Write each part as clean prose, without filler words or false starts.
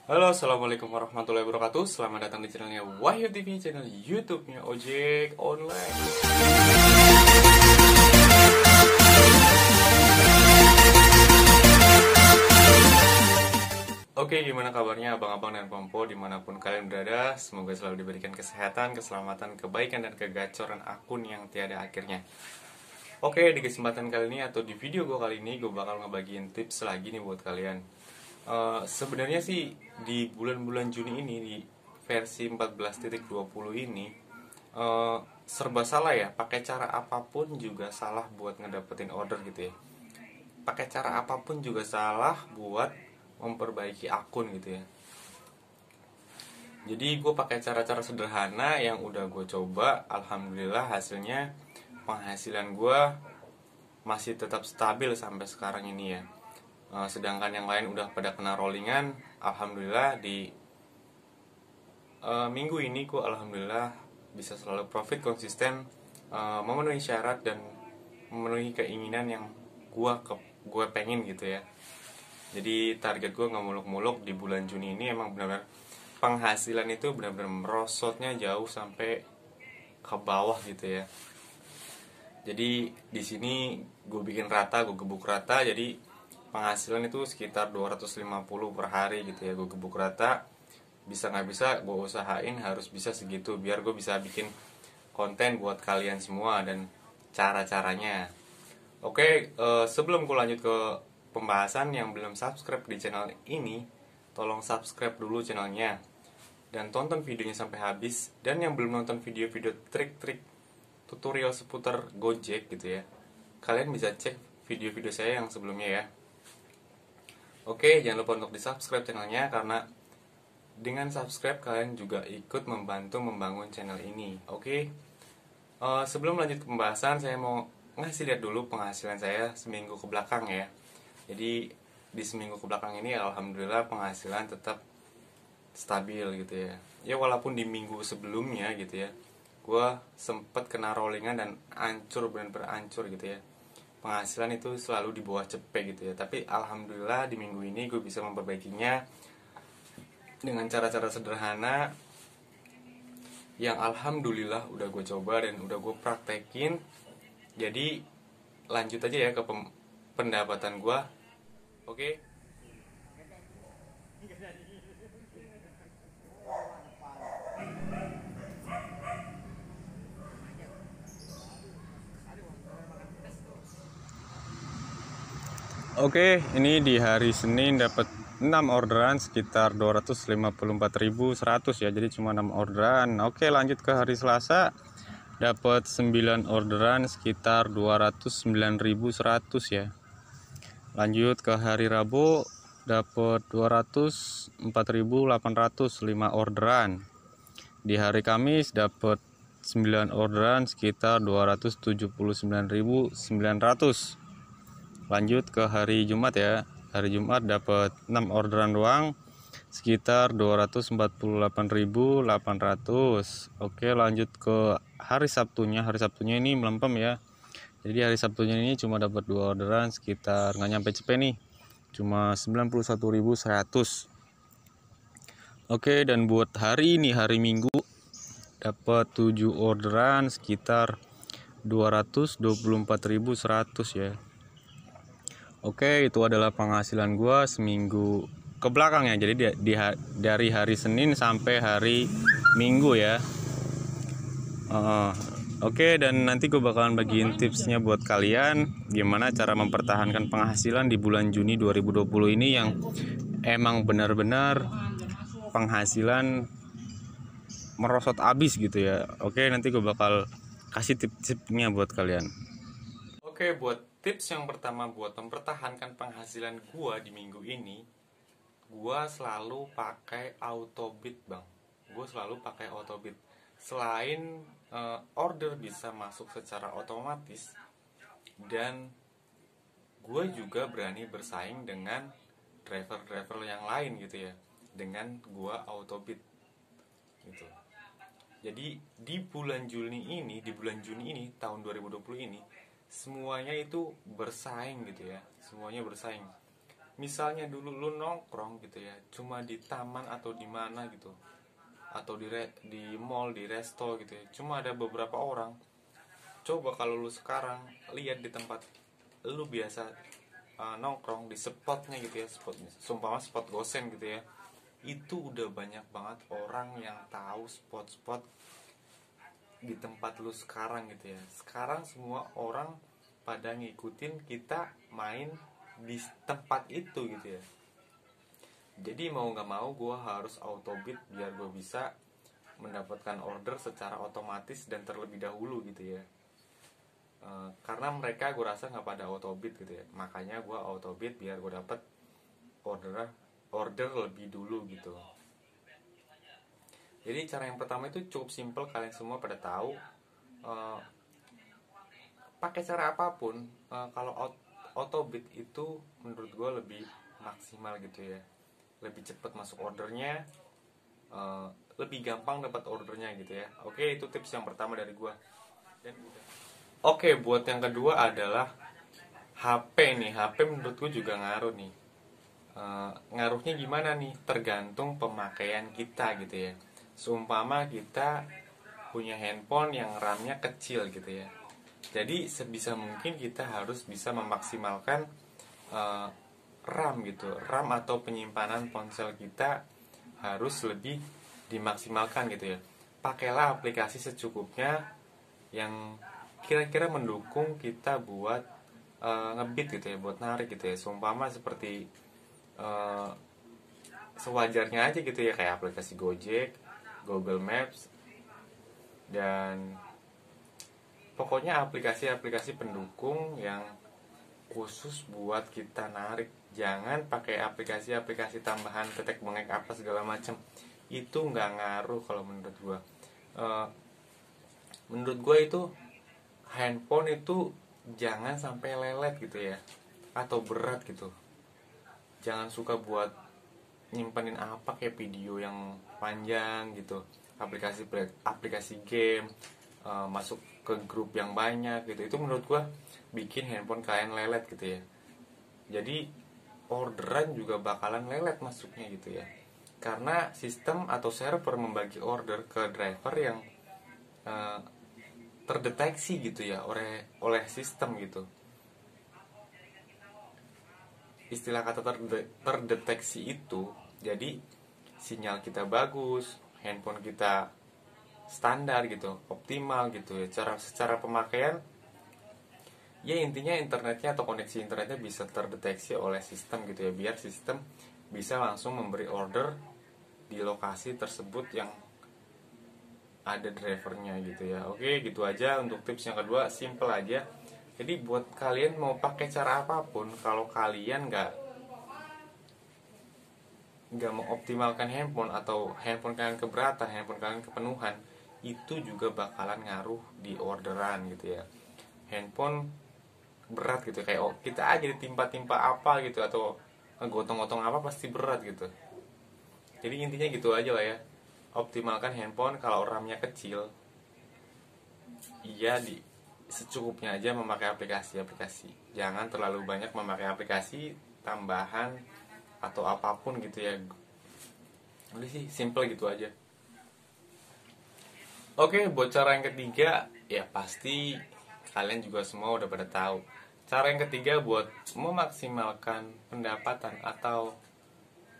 Halo, assalamualaikum warahmatullahi wabarakatuh. Selamat datang di channelnya Wahyu TV, channel YouTube-nya ojek online. Oke, gimana kabarnya abang-abang dan pompo dimanapun kalian berada? Semoga selalu diberikan kesehatan, keselamatan, kebaikan, dan kegacoran akun yang tiada akhirnya. Oke, di kesempatan kali ini atau di video gue kali ini gue bakal ngebagiin tips lagi nih buat kalian. Sebenarnya sih di bulan-bulan Juni ini di versi 14.20 ini serba salah ya. Pakai cara apapun juga salah buat ngedapetin order gitu ya. Pakai cara apapun juga salah buat memperbaiki akun gitu ya. Jadi gue pakai cara-cara sederhana yang udah gue coba. Alhamdulillah hasilnya penghasilan gue masih tetap stabil sampai sekarang ini ya. Sedangkan yang lain udah pada kena rollingan. Alhamdulillah di minggu ini gue alhamdulillah bisa selalu profit konsisten, memenuhi syarat dan memenuhi keinginan yang gue pengen gitu ya. Jadi target gue nggak muluk-muluk di bulan Juni ini emang benar-benar penghasilan itu benar-benar merosotnya jauh sampai ke bawah gitu ya. Jadi di sini gue bikin rata, gue gebuk rata, jadi penghasilan itu sekitar 250 per hari gitu ya. Gue gebuk rata, bisa nggak bisa gue usahain harus bisa segitu biar gue bisa bikin konten buat kalian semua dan cara-caranya. Oke, sebelum gue lanjut ke pembahasan, yang belum subscribe di channel ini tolong subscribe dulu channelnya dan tonton videonya sampai habis. Dan yang belum nonton video-video trik-trik tutorial seputar Gojek gitu ya, kalian bisa cek video-video saya yang sebelumnya ya. Oke, jangan lupa untuk di subscribe channelnya, karena dengan subscribe kalian juga ikut membantu membangun channel ini. Oke, sebelum lanjut ke pembahasan, saya mau ngasih lihat dulu penghasilan saya seminggu ke belakang ya. Jadi di seminggu ke belakang ini alhamdulillah penghasilan tetap stabil gitu ya. Ya walaupun di minggu sebelumnya gitu ya, gue sempet kena rollingan dan hancur, benar-benar hancur gitu ya. Penghasilan itu selalu di bawah cepet gitu ya. Tapi alhamdulillah di minggu ini gue bisa memperbaikinya dengan cara-cara sederhana yang alhamdulillah udah gue coba dan udah gue praktekin. Jadi lanjut aja ya ke pendapatan gue. Oke. Oke, ini di hari Senin dapat 6 orderan sekitar 254.100 ya. Jadi cuma 6 orderan. Oke, lanjut ke hari Selasa dapat 9 orderan sekitar 209.100 ya. Lanjut ke hari Rabu dapat 204.805 orderan. Di hari Kamis dapat 9 orderan sekitar 279.900. Lanjut ke hari Jumat ya. Hari Jumat dapat 6 orderan doang sekitar 248.800. Oke, lanjut ke hari Sabtunya. Hari Sabtunya ini melempem ya. Jadi hari Sabtunya ini cuma dapat 2 orderan sekitar nggak nyampe cepet nih. Cuma 91.100. Oke, dan buat hari ini hari Minggu dapat 7 orderan sekitar 224.100 ya. Oke, itu adalah penghasilan gua seminggu ke belakang ya. Jadi dari hari Senin sampai hari Minggu ya. Oke, dan nanti gue bakalan bagiin tipsnya buat kalian gimana cara mempertahankan penghasilan di bulan Juni 2020 ini yang emang benar-benar penghasilan merosot abis gitu ya. Oke, nanti gue bakal kasih tips-tipsnya buat kalian. Oke, buat tips yang pertama buat mempertahankan penghasilan gua di minggu ini, gua selalu pakai autobid, Bang. Gua selalu pakai autobid. Selain order bisa masuk secara otomatis, dan gua juga berani bersaing dengan driver-driver yang lain gitu ya, dengan gua autobid gitu. Jadi di bulan Juni ini tahun 2020 ini semuanya itu bersaing gitu ya, semuanya bersaing. misalnya dulu lu nongkrong gitu ya, cuma di taman atau di mana gitu, atau di mall, di resto gitu ya, cuma ada beberapa orang. Coba kalau lu sekarang lihat di tempat lu biasa nongkrong, di spotnya gitu ya, spot sumpah spot gosen gitu ya, itu udah banyak banget orang yang tahu spot-spot di tempat lu sekarang gitu ya. Sekarang semua orang pada ngikutin kita main di tempat itu gitu ya. Jadi mau nggak mau gue harus auto bid biar gue bisa mendapatkan order secara otomatis dan terlebih dahulu gitu ya. Karena mereka gue rasa nggak pada auto bid gitu ya, makanya gue auto bid biar gue dapet order lebih dulu gitu. Jadi cara yang pertama itu cukup simple, kalian semua pada tahu. Uh, Pakai cara apapun, kalau auto bid itu menurut gue lebih maksimal gitu ya, lebih cepat masuk ordernya, lebih gampang dapat ordernya gitu ya. Oke, itu tips yang pertama dari gue. Dan oke, buat yang kedua adalah HP nih. HP menurut gue juga ngaruh nih. Ngaruhnya gimana nih? Tergantung pemakaian kita gitu ya. Seumpama kita punya handphone yang RAM-nya kecil gitu ya, jadi sebisa mungkin kita harus bisa memaksimalkan RAM gitu. RAM atau penyimpanan ponsel kita harus lebih dimaksimalkan gitu ya. Pakailah aplikasi secukupnya yang kira-kira mendukung kita buat ngebit gitu ya, buat narik gitu ya. Seumpama seperti sewajarnya aja gitu ya, kayak aplikasi Gojek, Google Maps, dan pokoknya aplikasi-aplikasi pendukung yang khusus buat kita narik. Jangan pakai aplikasi-aplikasi tambahan tetek bengek apa segala macam. Itu nggak ngaruh kalau menurut gue. Menurut gue itu handphone itu jangan sampai lelet gitu ya, atau berat gitu. Jangan suka buat nyimpenin apa kayak video yang panjang gitu, aplikasi game, masuk ke grup yang banyak gitu. Itu menurut gua bikin handphone kalian lelet gitu ya. Jadi orderan juga bakalan lelet masuknya gitu ya, karena sistem atau server membagi order ke driver yang terdeteksi gitu ya oleh sistem gitu. Istilah kata terdeteksi itu, jadi sinyal kita bagus, handphone kita standar gitu, optimal gitu ya. Secara pemakaian ya, intinya internetnya atau koneksi internetnya bisa terdeteksi oleh sistem gitu ya, biar sistem bisa langsung memberi order di lokasi tersebut yang ada drivernya gitu ya. Oke, gitu aja untuk tips yang kedua, simple aja. Jadi buat kalian mau pakai cara apapun, kalau kalian nggak mengoptimalkan handphone, atau handphone kalian keberatan, handphone kalian kepenuhan, itu juga bakalan ngaruh di orderan gitu ya. Handphone berat gitu, kayak kita aja ditimpa-timpa apa gitu, atau ngegotong-gotong apa pasti berat gitu. Jadi intinya gitu aja lah ya. Optimalkan handphone. Kalau RAM-nya kecil, iya, secukupnya aja memakai aplikasi-aplikasi. Jangan terlalu banyak memakai aplikasi tambahan atau apapun gitu ya. Udah sih, simple gitu aja. Oke, buat cara yang ketiga, ya pasti kalian juga semua udah pada tahu. Cara yang ketiga buat memaksimalkan pendapatan atau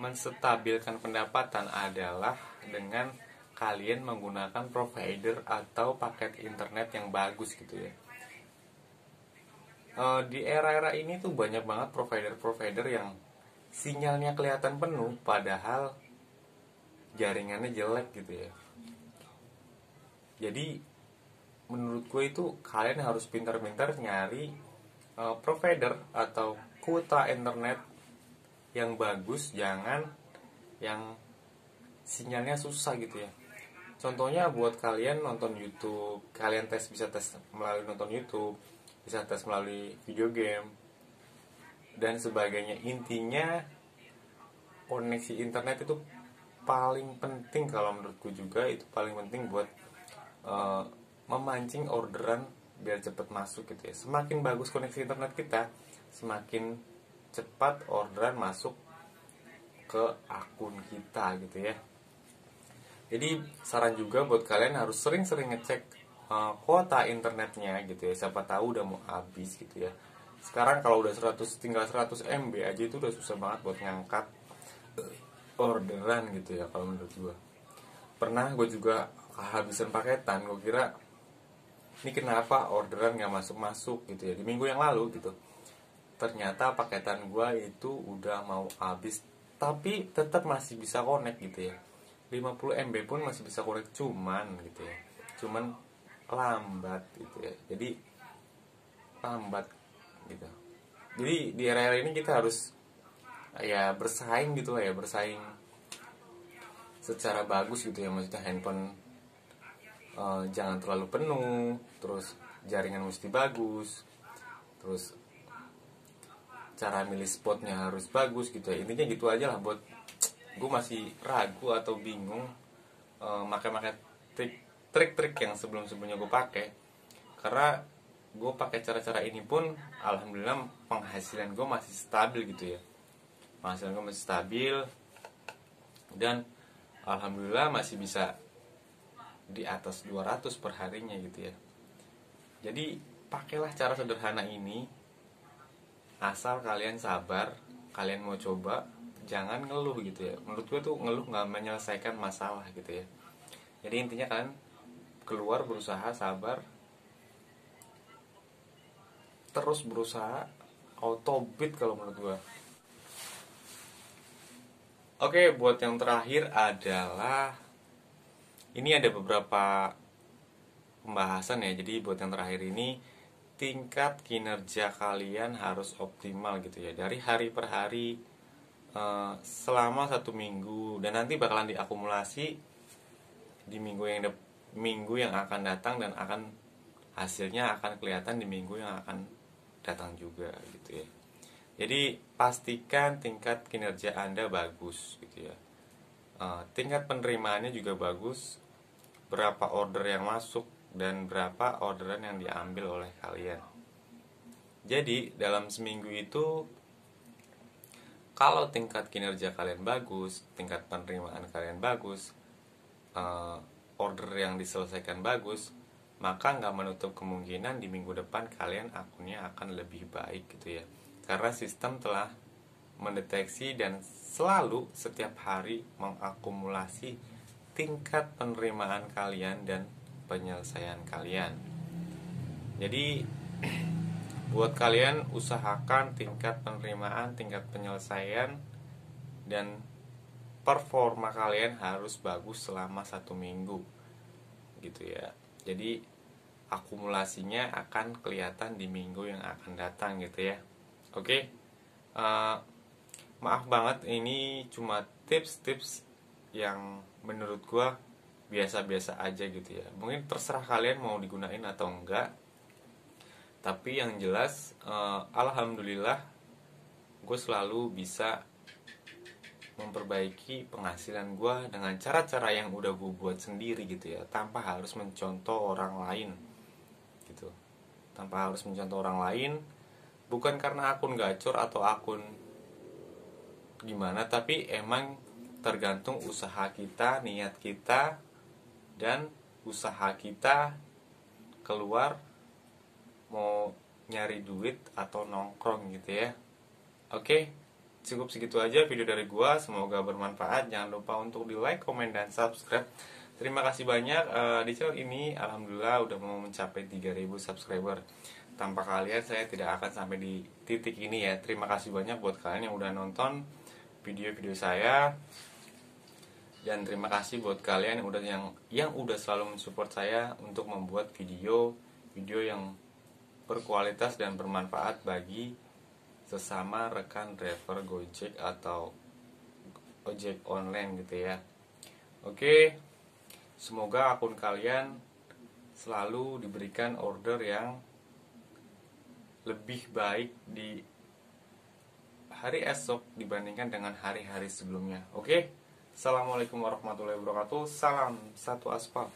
menstabilkan pendapatan adalah dengan kalian menggunakan provider atau paket internet yang bagus gitu ya. Di era-era ini tuh banyak banget provider-provider yang sinyalnya kelihatan penuh padahal jaringannya jelek gitu ya. Jadi menurut gue itu kalian harus pintar-pintar nyari provider atau kuota internet yang bagus, jangan yang sinyalnya susah gitu ya. Contohnya buat kalian nonton YouTube, kalian bisa tes melalui nonton YouTube, bisa tes melalui video game dan sebagainya. Intinya koneksi internet itu paling penting, kalau menurutku juga itu paling penting buat memancing orderan biar cepet masuk gitu ya. Semakin bagus koneksi internet kita, semakin cepat orderan masuk ke akun kita gitu ya. Jadi saran juga buat kalian harus sering-sering ngecek kuota internetnya gitu ya. Siapa tahu udah mau habis gitu ya. Sekarang kalau udah tinggal 100 MB aja itu udah susah banget buat ngangkat orderan gitu ya kalau menurut gue. Pernah gue juga kehabisan paketan, gue kira ini kenapa orderan gak masuk-masuk gitu ya di minggu yang lalu gitu. Ternyata paketan gue itu udah mau habis, tapi tetap masih bisa connect gitu ya. 50 MB pun masih bisa connect, cuman gitu ya, cuman lambat gitu ya. Jadi lambat gitu. Jadi di era ini kita harus ya bersaing gitu lah ya, bersaing secara bagus gitu ya. Maksudnya handphone jangan terlalu penuh, terus jaringan mesti bagus, terus cara milih spotnya harus bagus gitu ya. Intinya gitu aja lah. Buat gue masih ragu atau bingung pakai trik-trik yang sebelumnya gue pakai, karena gue pakai cara-cara ini pun alhamdulillah penghasilan gue masih stabil gitu ya. Penghasilan gue masih stabil dan alhamdulillah masih bisa di atas 200 per harinya gitu ya. Jadi pakailah cara sederhana ini, asal kalian sabar, kalian mau coba, jangan ngeluh gitu ya. Menurut gue tuh ngeluh gak menyelesaikan masalah gitu ya. Jadi intinya kalian keluar, berusaha, sabar, terus berusaha, autobit kalau menurut gue. Oke, buat yang terakhir adalah ini ada beberapa pembahasan ya. Jadi buat yang terakhir ini, tingkat kinerja kalian harus optimal gitu ya, dari hari per hari selama 1 minggu, dan nanti bakalan diakumulasi di minggu yang akan datang, dan hasilnya akan kelihatan di minggu yang akan datang juga gitu ya. Jadi pastikan tingkat kinerja Anda bagus gitu ya. Tingkat penerimaannya juga bagus, berapa order yang masuk dan berapa orderan yang diambil oleh kalian. Jadi dalam seminggu itu, kalau tingkat kinerja kalian bagus, tingkat penerimaan kalian bagus, order yang diselesaikan bagus, maka nggak menutup kemungkinan di minggu depan kalian akunnya akan lebih baik gitu ya. Karena sistem telah mendeteksi dan selalu setiap hari mengakumulasi tingkat penerimaan kalian dan penyelesaian kalian. Jadi buat kalian usahakan tingkat penerimaan, tingkat penyelesaian, dan performa kalian harus bagus selama 1 minggu gitu ya. Jadi akumulasinya akan kelihatan di minggu yang akan datang gitu ya. Oke, maaf banget ini cuma tips-tips yang menurut gua biasa-biasa aja gitu ya. Mungkin terserah kalian mau digunain atau enggak. Tapi yang jelas alhamdulillah gue selalu bisa memperbaiki penghasilan gue dengan cara-cara yang udah gue buat sendiri gitu ya, tanpa harus mencontoh orang lain gitu. Tanpa harus mencontoh orang lain, bukan karena akun gacor atau akun gimana, tapi emang tergantung usaha kita, niat kita, dan usaha kita keluar mau nyari duit atau nongkrong gitu ya. Oke, cukup segitu aja video dari gua, semoga bermanfaat. Jangan lupa untuk di like, komen, dan subscribe. Terima kasih banyak. Di channel ini alhamdulillah udah mau mencapai 3000 subscriber. Tanpa kalian saya tidak akan sampai di titik ini ya. Terima kasih banyak buat kalian yang udah nonton video-video saya, dan terima kasih buat kalian yang udah selalu mensupport saya untuk membuat video yang berkualitas dan bermanfaat bagi sesama rekan driver Gojek atau ojek online gitu ya. Oke, semoga akun kalian selalu diberikan order yang lebih baik di hari esok dibandingkan dengan hari-hari sebelumnya. Oke, assalamualaikum warahmatullahi wabarakatuh. Salam satu aspal.